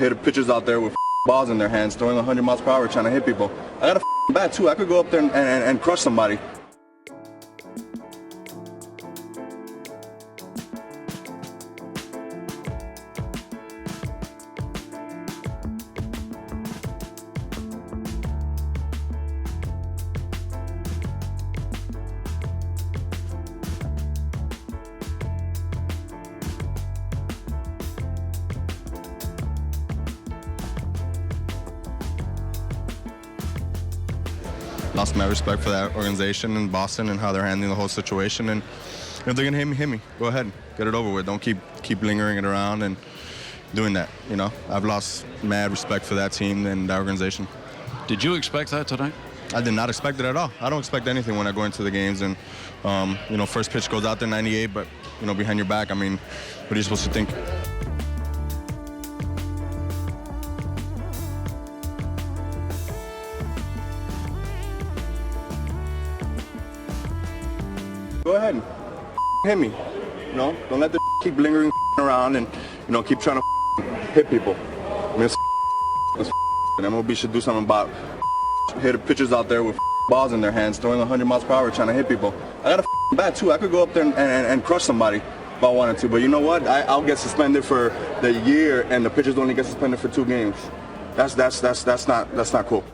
hit pitchers out there with balls in their hands, throwing 100 miles per hour, trying to hit people. I got a bat too. I could go up there and crush somebody. Lost my respect for that organization in Boston and how they're handling the whole situation. And if they're gonna hit me. Go ahead, get it over with. Don't keep lingering it around and doing that. You know, I've lost mad respect for that team and that organization. Did you expect that tonight? I did not expect it at all. I don't expect anything when I go into the games. And you know, first pitch goes out there 98, but you know, behind your back, I mean, what are you supposed to think? Go ahead and hit me. You know, don't let the keep lingering around and, you know, keep trying to hit people. I mean, it's and MLB should do something about hit pitchers out there with balls in their hands, throwing 100 miles per hour, trying to hit people. I got a bat too. I could go up there and crush somebody if I wanted to. But you know what? I'll get suspended for the year, and the pitchers only get suspended for 2 games. That's not cool.